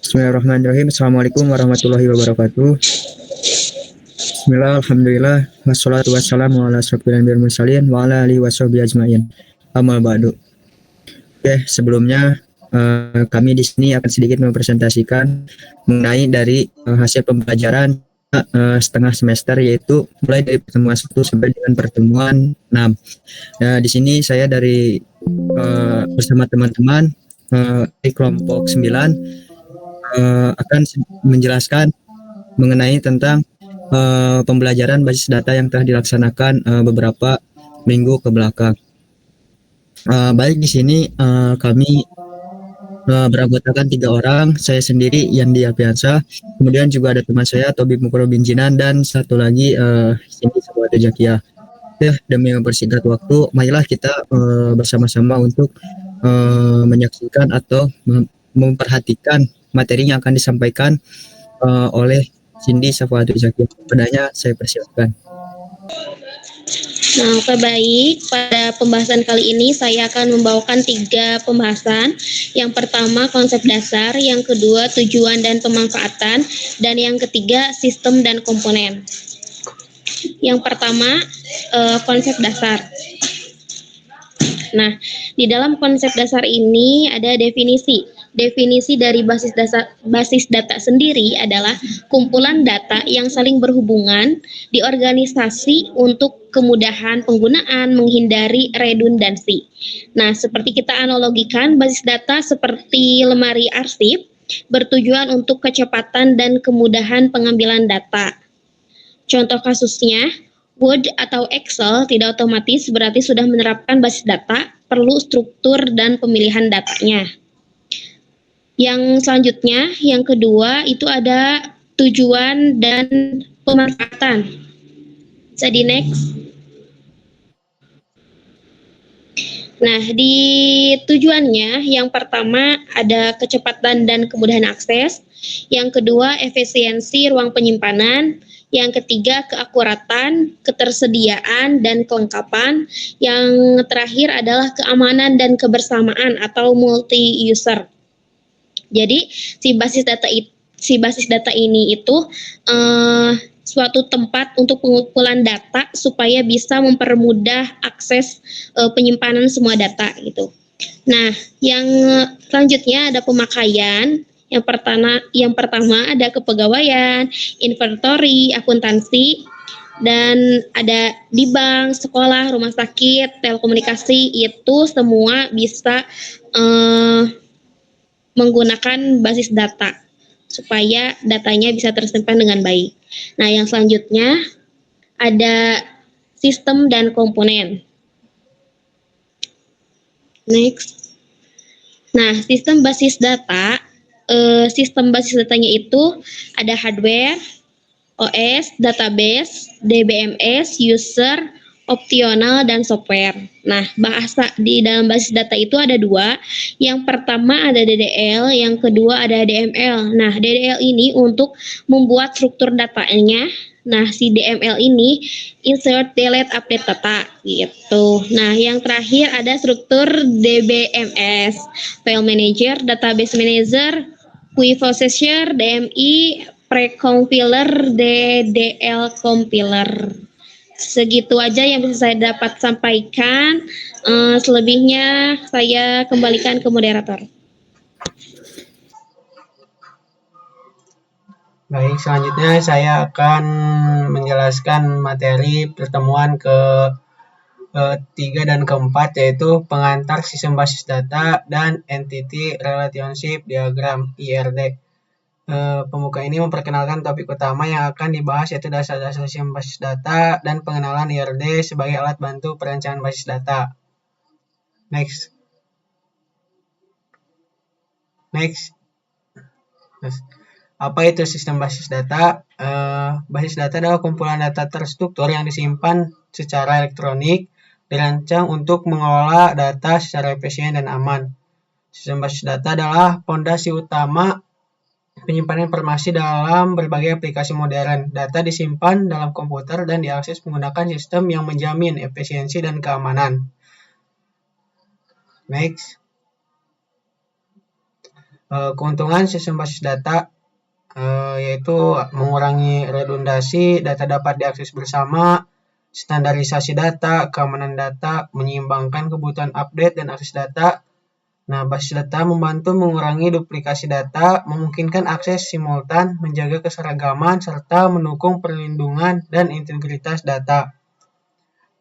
Bismillahirrahmanirrahim. Assalamualaikum warahmatullahi wabarakatuh. Bismillah, alhamdulillah, wassalatu wassalamu ala asyrofil anbiya'i wal mursalin wa ala alihi washabihi ajmain. Amma ba'du. Oke, sebelumnya kami di sini akan sedikit mempresentasikan mengenai dari hasil pembelajaran setengah semester, yaitu mulai dari pertemuan 1 sampai dengan pertemuan 6. Nah, di sini saya dari bersama teman-teman di kelompok 9 akan menjelaskan mengenai tentang pembelajaran basis data yang telah dilaksanakan beberapa minggu ke belakang. Baik, di sini kami beranggotakan 3 orang, saya sendiri Yandi Apiansa, kemudian juga ada teman saya Tobi Mukrobin Jinan, dan satu lagi Cindy Sawatu Jakia. Demi mempersingkat waktu, marilah kita bersama-sama untuk menyaksikan atau memperhatikan materi yang akan disampaikan oleh Cindy Sawatu Jakia. Padanya saya persilakan. Nah, oke, baik. Pada pembahasan kali ini saya akan membawakan 3 pembahasan. Yang pertama konsep dasar, yang kedua tujuan dan pemanfaatan, dan yang ketiga sistem dan komponen. Yang pertama konsep dasar. Nah, di dalam konsep dasar ini ada definisi. Definisi dari basis data sendiri adalah kumpulan data yang saling berhubungan di organisasi untuk kemudahan penggunaan, menghindari redundansi. Nah, seperti kita analogikan, basis data seperti lemari arsip bertujuan untuk kecepatan dan kemudahan pengambilan data. Contoh kasusnya, Word atau Excel tidak otomatis berarti sudah menerapkan basis data, perlu struktur dan pemilihan datanya. Yang selanjutnya, yang kedua itu ada tujuan dan pemanfaatan. Bisa di next. Nah, di tujuannya yang pertama ada kecepatan dan kemudahan akses, yang kedua efisiensi ruang penyimpanan, yang ketiga keakuratan, ketersediaan, dan kelengkapan, yang terakhir adalah keamanan dan kebersamaan atau multi-user. Jadi si basis data ini itu suatu tempat untuk pengumpulan data supaya bisa mempermudah akses penyimpanan semua data gitu. Nah, yang selanjutnya ada pemakaian. Yang pertama ada kepegawaian, inventory, akuntansi, dan ada di bank, sekolah, rumah sakit, telekomunikasi, itu semua bisa menggunakan basis data supaya datanya bisa tersimpan dengan baik. Nah, yang selanjutnya ada sistem dan komponen. Next. Nah, sistem basis datanya itu ada hardware, OS, database, DBMS, user, opsional, dan software. Nah, bahasa di dalam basis data itu ada 2. Yang pertama ada DDL, yang kedua ada DML. Nah, DDL ini untuk membuat struktur datanya. Nah, si DML ini insert, delete, update data gitu. Nah, yang terakhir ada struktur DBMS, file manager, database manager, queue processor, DMI, pre-compiler, DDL compiler. Segitu aja yang bisa saya dapat sampaikan. Selebihnya saya kembalikan ke moderator. Baik, selanjutnya saya akan menjelaskan materi pertemuan ke-3 dan ke-4, yaitu pengantar sistem basis data dan Entity Relationship Diagram IRD. Pembuka ini memperkenalkan topik utama yang akan dibahas, yaitu dasar-dasar sistem basis data dan pengenalan IRD sebagai alat bantu perencanaan basis data. Next. Apa itu sistem basis data? Basis data adalah kumpulan data terstruktur yang disimpan secara elektronik, dirancang untuk mengelola data secara efisien dan aman. Sistem basis data adalah fondasi utama penyimpanan informasi dalam berbagai aplikasi modern. Data disimpan dalam komputer dan diakses menggunakan sistem yang menjamin efisiensi dan keamanan. Next. Keuntungan sistem basis data yaitu mengurangi redundasi, data dapat diakses bersama, standarisasi data, keamanan data, menyeimbangkan kebutuhan update dan akses data. Nah, basis data membantu mengurangi duplikasi data, memungkinkan akses simultan, menjaga keseragaman, serta mendukung perlindungan dan integritas data.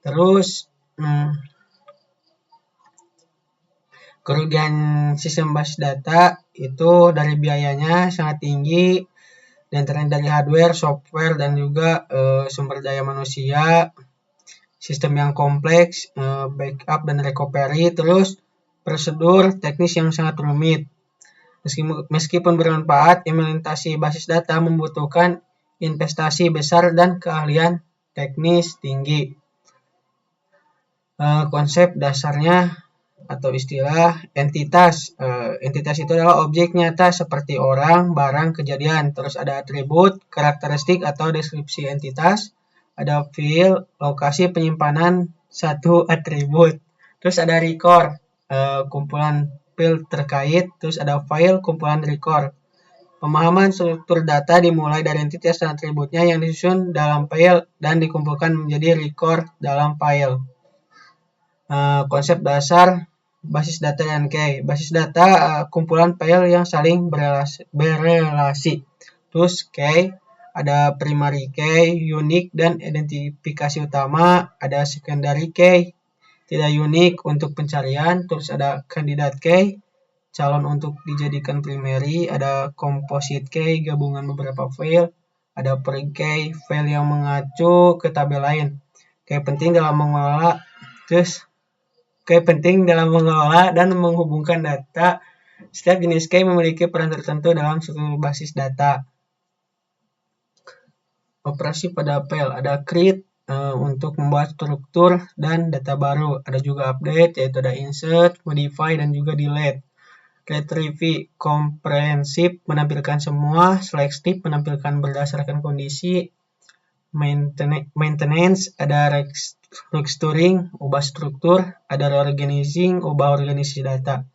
Terus, kerugian sistem basis data itu dari biayanya sangat tinggi, dan dari hardware, software, dan juga sumber daya manusia, sistem yang kompleks, backup dan recovery, terus prosedur teknis yang sangat rumit. Meskipun bermanfaat, implementasi basis data membutuhkan investasi besar dan keahlian teknis tinggi. Konsep dasarnya atau istilah entitas. Entitas itu adalah objek nyata seperti orang, barang, kejadian. Terus ada atribut, karakteristik atau deskripsi entitas. Ada file, lokasi penyimpanan satu atribut. Terus ada record, kumpulan file terkait. Terus ada file, kumpulan record. Pemahaman struktur data dimulai dari entitas dan atributnya yang disusun dalam file dan dikumpulkan menjadi record dalam file. Konsep dasar basis data dan key. Basis data kumpulan file yang saling berelasi. Terus key ada primary key, unique dan identifikasi utama. Ada secondary key, tidak unik untuk pencarian. Terus ada candidate key, calon untuk dijadikan primary. Ada composite key, gabungan beberapa file. Ada per key, file yang mengacu ke tabel lain. Key penting dalam mengelola. Terus penting dalam mengelola dan menghubungkan data. Setiap jenis key memiliki peran tertentu dalam struktur basis data. Operasi pada file, ada create untuk membuat struktur dan data baru. Ada juga update, yaitu ada insert, modify, dan juga delete. Retrieve, komprehensif, menampilkan semua. Selective, menampilkan berdasarkan kondisi. Maintenance, ada restoring, ubah struktur. Ada reorganizing, ubah organisasi data.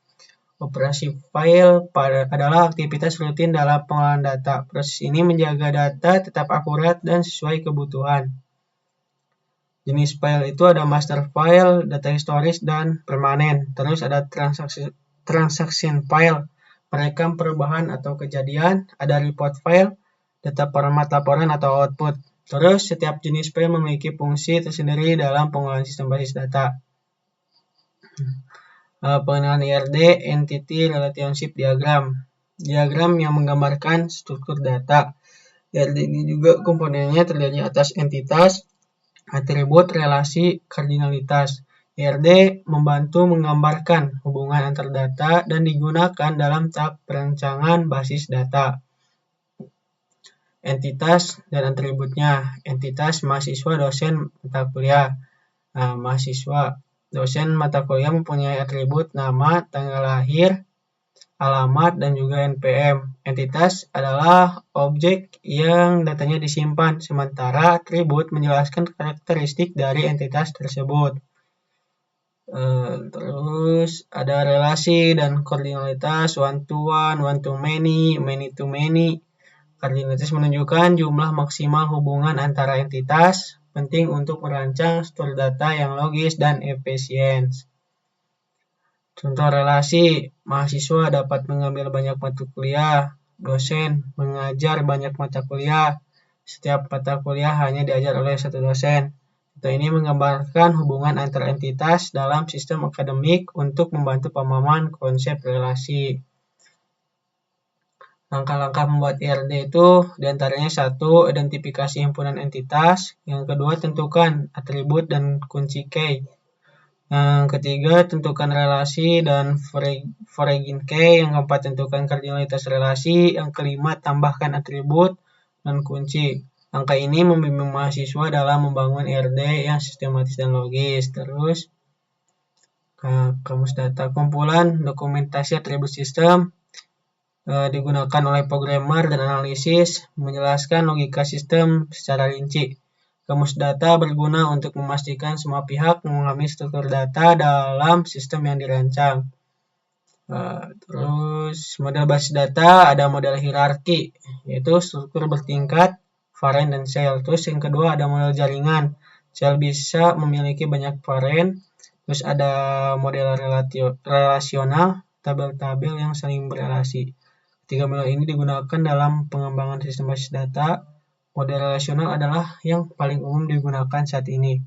Operasi file adalah aktivitas rutin dalam pengolahan data. Proses ini menjaga data tetap akurat dan sesuai kebutuhan. Jenis file itu ada master file, data historis, dan permanen. Terus ada transaction file, merekam perubahan atau kejadian. Ada report file, data format laporan atau output. Terus setiap jenis file memiliki fungsi tersendiri dalam pengolahan sistem basis data. Pengenalan IRD, Entity Relationship Diagram. Diagram yang menggambarkan struktur data. IRD ini juga komponennya terdiri atas entitas, atribut, relasi, kardinalitas. IRD membantu menggambarkan hubungan antar data dan digunakan dalam tahap perancangan basis data. Entitas dan atributnya. Entitas mahasiswa, dosen, mata kuliah. Mahasiswa, dosen, mata kuliah mempunyai atribut nama, tanggal lahir, alamat, dan juga NPM. Entitas adalah objek yang datanya disimpan, sementara atribut menjelaskan karakteristik dari entitas tersebut. Terus ada relasi dan kardinalitas, one to one, one to many, many to many. Kardinalitas menunjukkan jumlah maksimal hubungan antara entitas, penting untuk merancang struktur data yang logis dan efisien. Contoh relasi, mahasiswa dapat mengambil banyak mata kuliah, dosen mengajar banyak mata kuliah, setiap mata kuliah hanya diajar oleh satu dosen. Contoh ini menggambarkan hubungan antara entitas dalam sistem akademik untuk membantu pemahaman konsep relasi. Langkah-langkah membuat IRD itu diantaranya 1. Identifikasi himpunan entitas. Yang kedua, tentukan atribut dan kunci key. Yang ketiga, tentukan relasi dan foreign key. Yang keempat, tentukan kardinalitas relasi. Yang kelima, tambahkan atribut dan kunci. Langkah ini membimbing mahasiswa dalam membangun IRD yang sistematis dan logis. Terus, kamus data kumpulan dokumentasi atribut sistem digunakan oleh programmer dan analisis, menjelaskan logika sistem secara rinci. Kamus data berguna untuk memastikan semua pihak memahami struktur data dalam sistem yang dirancang. Terus model basis data ada model hierarki, yaitu struktur bertingkat, varen dan sel. Terus yang kedua ada model jaringan, sel bisa memiliki banyak varen. Terus ada model relasional, tabel-tabel yang saling berelasi. Tiga model ini digunakan dalam pengembangan sistem basis data. Model relasional adalah yang paling umum digunakan saat ini.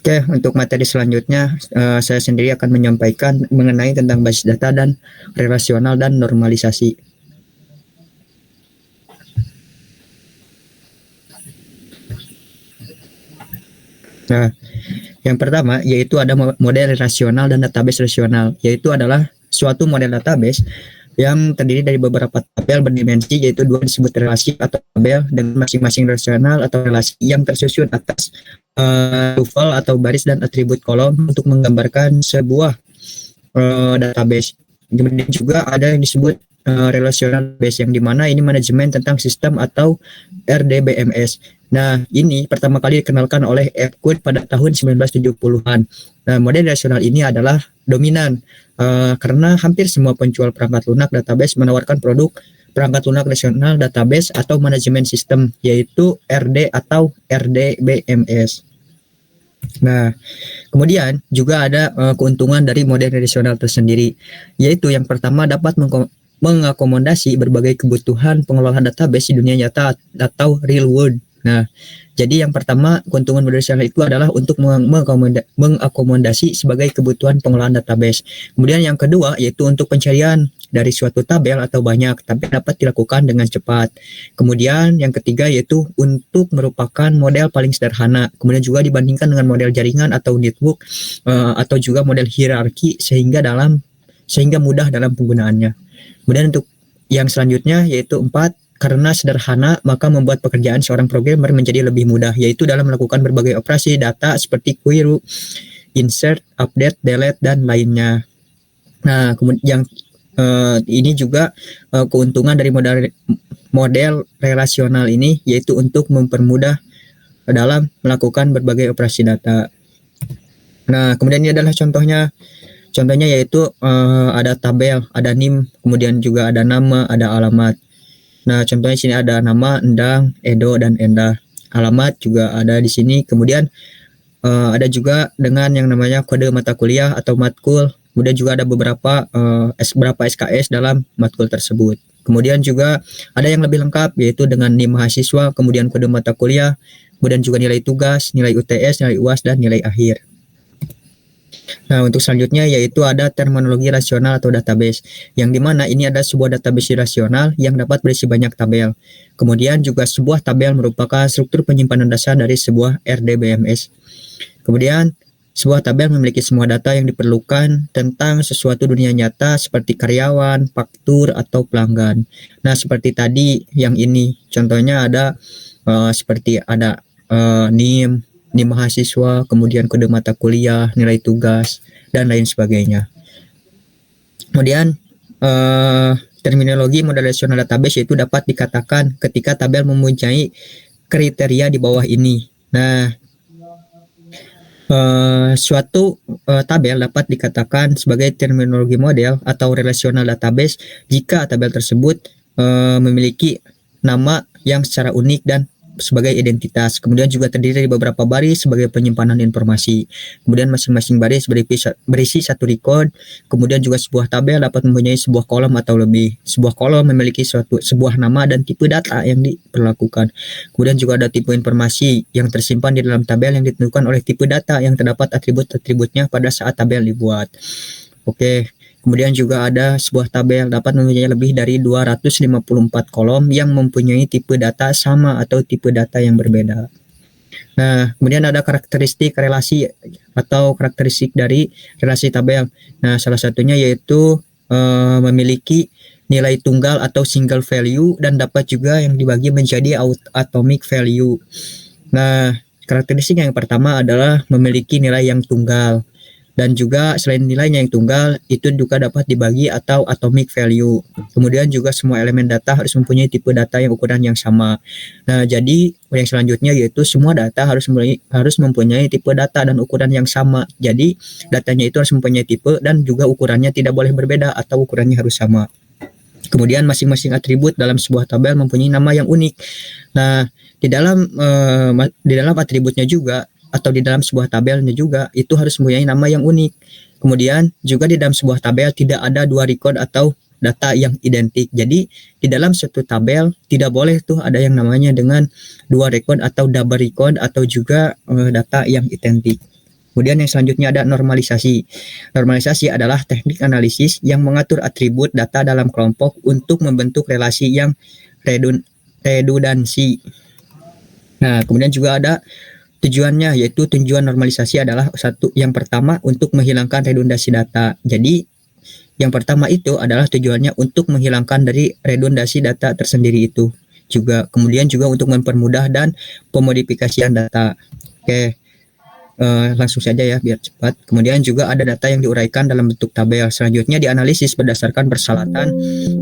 Oke, untuk materi selanjutnya saya sendiri akan menyampaikan mengenai tentang basis data dan relasional dan normalisasi. Nah, yang pertama yaitu ada model relasional dan database relasional, yaitu adalah suatu model database yang terdiri dari beberapa tabel berdimensi, yaitu dua disebut relasi atau tabel dengan masing-masing relasional atau relasi yang tersusun atas tuple atau baris dan atribut kolom untuk menggambarkan sebuah database. Kemudian juga ada yang disebut relational base, yang dimana ini manajemen tentang sistem atau RDBMS. Nah, ini pertama kali dikenalkan oleh Epworth pada tahun 1970-an. Nah, model relasional ini adalah dominan karena hampir semua penjual perangkat lunak database menawarkan produk perangkat lunak relasional database atau manajemen sistem, yaitu RD atau RDBMS. Nah, kemudian juga ada keuntungan dari model relasional tersendiri, yaitu yang pertama dapat mengakomodasi berbagai kebutuhan pengelolaan database di dunia nyata atau real world. Nah, jadi yang pertama keuntungan model relasional itu adalah untuk mengakomodasi sebagai kebutuhan pengelolaan database. Kemudian yang kedua yaitu untuk pencarian dari suatu tabel atau banyak, tapi dapat dilakukan dengan cepat. Kemudian yang ketiga yaitu untuk merupakan model paling sederhana. Kemudian juga dibandingkan dengan model jaringan atau network atau juga model hierarki sehingga mudah dalam penggunaannya. Kemudian untuk yang selanjutnya yaitu 4, karena sederhana maka membuat pekerjaan seorang programmer menjadi lebih mudah, yaitu dalam melakukan berbagai operasi data seperti query, insert, update, delete, dan lainnya. Nah, kemudian ini juga keuntungan dari model relasional ini, yaitu untuk mempermudah dalam melakukan berbagai operasi data. Nah, kemudian ini adalah contohnya. Contohnya yaitu ada tabel, ada NIM, kemudian juga ada nama, ada alamat. Nah, contohnya sini ada nama, Endang, Edo, dan Endah. Alamat juga ada di sini. Kemudian ada juga dengan yang namanya kode mata kuliah atau matkul. Kemudian juga ada beberapa SKS dalam matkul tersebut. Kemudian juga ada yang lebih lengkap yaitu dengan NIM mahasiswa, kemudian kode mata kuliah, kemudian juga nilai tugas, nilai UTS, nilai UAS, dan nilai akhir. Nah, untuk selanjutnya yaitu ada terminologi rasional atau database, yang dimana ini ada sebuah database rasional yang dapat berisi banyak tabel. Kemudian juga sebuah tabel merupakan struktur penyimpanan dasar dari sebuah RDBMS. Kemudian sebuah tabel memiliki semua data yang diperlukan tentang sesuatu dunia nyata seperti karyawan, faktur, atau pelanggan. Nah, seperti tadi yang ini contohnya ada seperti ada NIM mahasiswa, kemudian kode mata kuliah, nilai tugas, dan lain sebagainya. Kemudian terminologi model relational database itu dapat dikatakan ketika tabel mempunyai kriteria di bawah ini. Nah, suatu tabel dapat dikatakan sebagai terminologi model atau relational database jika tabel tersebut memiliki nama yang secara unik dan sebagai identitas. Kemudian juga terdiri dari beberapa baris sebagai penyimpanan informasi. Kemudian masing-masing baris berisi satu record. Kemudian juga sebuah tabel dapat mempunyai sebuah kolom atau lebih. Sebuah kolom memiliki sebuah nama dan tipe data yang diperlakukan. Kemudian juga ada tipe informasi yang tersimpan di dalam tabel yang ditentukan oleh tipe data yang terdapat atribut-atributnya pada saat tabel dibuat. Oke. Kemudian juga ada sebuah tabel dapat mempunyai lebih dari 254 kolom yang mempunyai tipe data sama atau tipe data yang berbeda. Nah, kemudian ada karakteristik relasi atau karakteristik dari relasi tabel. Nah, salah satunya yaitu memiliki nilai tunggal atau single value dan dapat juga yang dibagi menjadi atomic value. Nah, karakteristik yang pertama adalah memiliki nilai yang tunggal. Dan juga selain nilainya yang tunggal, itu juga dapat dibagi atau atomic value. Kemudian juga semua elemen data harus mempunyai tipe data yang ukuran yang sama. Nah, jadi yang selanjutnya yaitu semua data harus mempunyai tipe data dan ukuran yang sama. Jadi datanya itu harus mempunyai tipe dan juga ukurannya tidak boleh berbeda atau ukurannya harus sama. Kemudian masing-masing atribut dalam sebuah tabel mempunyai nama yang unik. Nah, di dalam atributnya juga atau di dalam sebuah tabelnya juga itu harus mempunyai nama yang unik. Kemudian juga di dalam sebuah tabel tidak ada dua record atau data yang identik. Jadi di dalam suatu tabel tidak boleh tuh ada yang namanya dengan dua record atau double record atau juga data yang identik. Kemudian yang selanjutnya ada normalisasi. Normalisasi adalah teknik analisis yang mengatur atribut data dalam kelompok untuk membentuk relasi yang redundansi. Nah, kemudian juga ada tujuannya, yaitu tujuan normalisasi adalah yang pertama untuk menghilangkan redundansi data. Jadi yang pertama itu adalah tujuannya untuk menghilangkan dari redundansi data tersendiri itu. Kemudian juga untuk mempermudah dan pemodifikasian data. Oke. Langsung saja ya biar cepat. Kemudian juga ada data yang diuraikan dalam bentuk tabel. Selanjutnya dianalisis berdasarkan persyaratan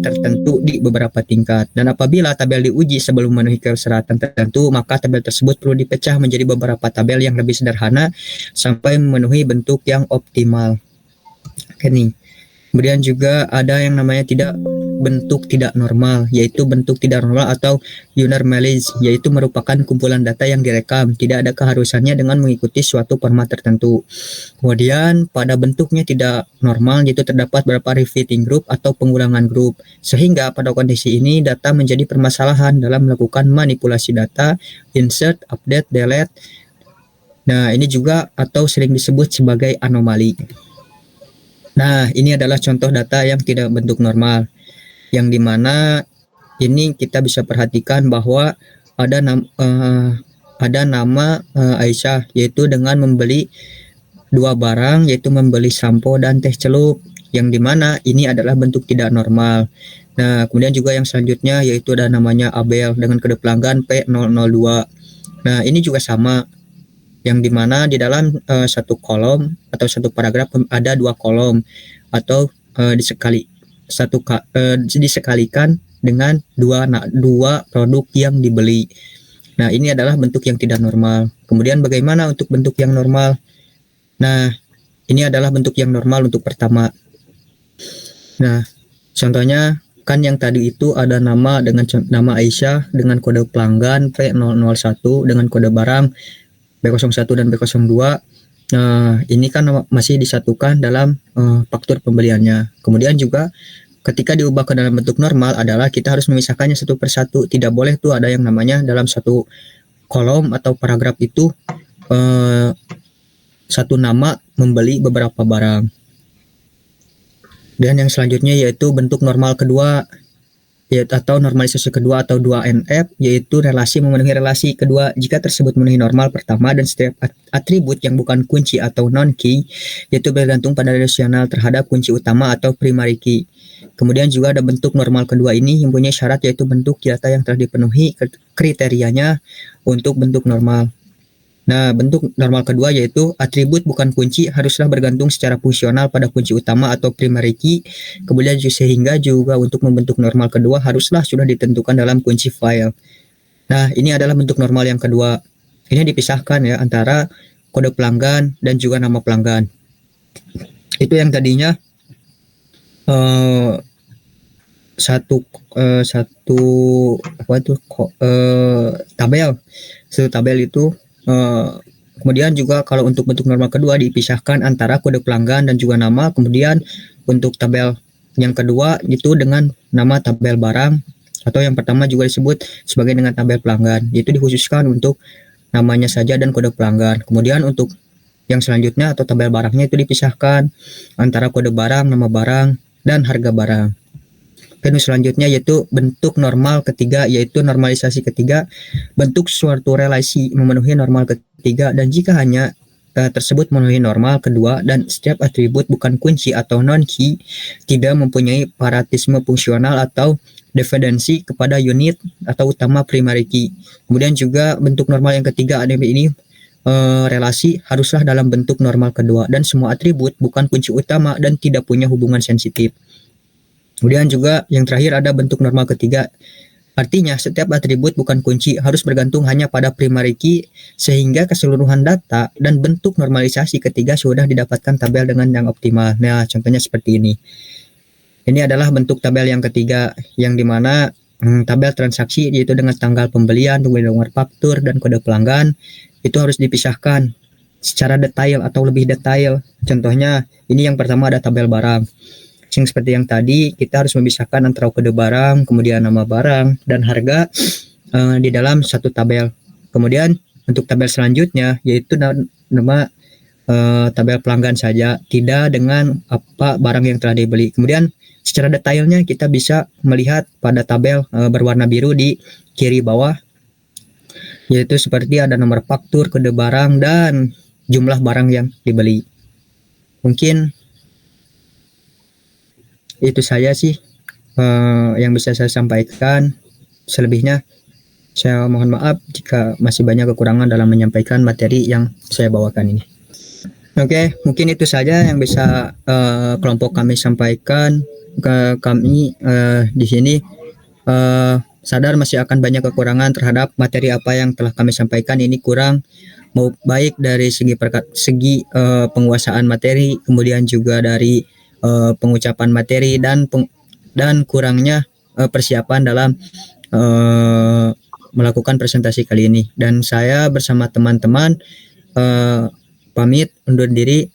tertentu di beberapa tingkat. Dan apabila tabel diuji sebelum memenuhi persyaratan tertentu, maka tabel tersebut perlu dipecah menjadi beberapa tabel yang lebih sederhana sampai memenuhi bentuk yang optimal. Oke nih. Kemudian juga ada yang namanya bentuk tidak normal, yaitu bentuk tidak normal atau unormalized, yaitu merupakan kumpulan data yang direkam, tidak ada keharusannya dengan mengikuti suatu format tertentu. Kemudian pada bentuknya tidak normal, yaitu terdapat beberapa repeating group atau pengulangan grup, sehingga pada kondisi ini data menjadi permasalahan dalam melakukan manipulasi data, insert, update, delete. Nah, ini juga atau sering disebut sebagai anomali. Nah, ini adalah contoh data yang tidak bentuk normal, yang dimana ini kita bisa perhatikan bahwa ada nama Aisyah, yaitu dengan membeli dua barang, yaitu membeli sampo dan teh celup, yang dimana ini adalah bentuk tidak normal. Nah, kemudian juga yang selanjutnya yaitu ada namanya Abel dengan kode pelanggan P002. Nah, ini juga sama, yang dimana di dalam satu kolom atau satu paragraf ada dua kolom atau disekalikan dengan dua produk yang dibeli. Nah, ini adalah bentuk yang tidak normal. Kemudian bagaimana untuk bentuk yang normal? Nah, ini adalah bentuk yang normal untuk pertama. Nah, contohnya kan yang tadi itu ada nama nama Aisyah dengan kode pelanggan P001 dengan kode barang B01 dan B02. Ini kan masih disatukan dalam faktur pembeliannya. Kemudian juga ketika diubah ke dalam bentuk normal adalah kita harus memisahkannya satu persatu. Tidak boleh tuh ada yang namanya dalam satu kolom atau paragraf itu satu nama membeli beberapa barang. Dan yang selanjutnya yaitu bentuk normal kedua, atau normalisasi kedua atau 2NF, yaitu relasi memenuhi relasi kedua jika tersebut memenuhi normal pertama dan setiap atribut yang bukan kunci atau non-key, yaitu bergantung pada relasional terhadap kunci utama atau primary key. Kemudian juga ada bentuk normal kedua ini yang punya syarat, yaitu bentuk data yang telah dipenuhi kriterianya untuk bentuk normal. Nah, bentuk normal kedua yaitu atribut bukan kunci haruslah bergantung secara fungsional pada kunci utama atau primary key. Kemudian sehingga juga untuk membentuk normal kedua haruslah sudah ditentukan dalam kunci file. Nah, ini adalah bentuk normal yang kedua. Ini dipisahkan ya antara kode pelanggan dan juga nama pelanggan. Itu yang tadinya satu tabel itu. Kemudian juga kalau untuk bentuk normal kedua dipisahkan antara kode pelanggan dan juga nama. Kemudian untuk tabel yang kedua itu dengan nama tabel barang, atau yang pertama juga disebut sebagai dengan tabel pelanggan, yaitu dikhususkan untuk namanya saja dan kode pelanggan. Kemudian untuk yang selanjutnya atau tabel barangnya itu dipisahkan antara kode barang, nama barang, dan harga barang. Dan selanjutnya yaitu bentuk normal ketiga, yaitu normalisasi ketiga, bentuk suatu relasi memenuhi normal ketiga dan jika hanya tersebut memenuhi normal kedua dan setiap atribut bukan kunci atau non-key tidak mempunyai paratisme fungsional atau dependensi kepada unit atau utama primary key. Kemudian juga bentuk normal yang ketiga ini relasi haruslah dalam bentuk normal kedua, dan semua atribut bukan kunci utama dan tidak punya hubungan sensitif. Kemudian juga yang terakhir ada bentuk normal ketiga. Artinya setiap atribut bukan kunci, harus bergantung hanya pada primary key, sehingga keseluruhan data dan bentuk normalisasi ketiga sudah didapatkan tabel dengan yang optimal. Nah, contohnya seperti ini. Ini adalah bentuk tabel yang ketiga, yang dimana tabel transaksi yaitu dengan tanggal pembelian, kemudian nomor faktur, dan kode pelanggan itu harus dipisahkan secara detail atau lebih detail. Contohnya ini yang pertama ada tabel barang. Seperti yang tadi, kita harus memisahkan antara kode barang, kemudian nama barang, dan harga di dalam satu tabel. Kemudian untuk tabel selanjutnya yaitu nama tabel pelanggan saja, tidak dengan apa barang yang telah dibeli. Kemudian secara detailnya kita bisa melihat pada tabel berwarna biru di kiri bawah, yaitu seperti ada nomor faktur, kode barang, dan jumlah barang yang dibeli. Mungkin itu saja sih yang bisa saya sampaikan. Selebihnya saya mohon maaf jika masih banyak kekurangan dalam menyampaikan materi yang saya bawakan ini. Oke, mungkin itu saja yang bisa kelompok kami sampaikan ke kami di sini. Sadar masih akan banyak kekurangan terhadap materi apa yang telah kami sampaikan. Ini kurang, mau baik dari segi penguasaan materi, kemudian juga dari pengucapan materi, dan kurangnya persiapan dalam melakukan presentasi kali ini. Dan saya bersama teman-teman pamit undur diri.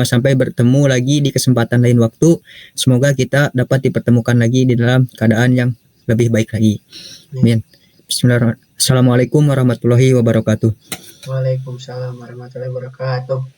Sampai bertemu lagi di kesempatan lain waktu. Semoga kita dapat dipertemukan lagi di dalam keadaan yang lebih baik lagi. Amin. Bismillahirrahmanirrahim. Assalamualaikum warahmatullahi wabarakatuh. Waalaikumsalam warahmatullahi wabarakatuh.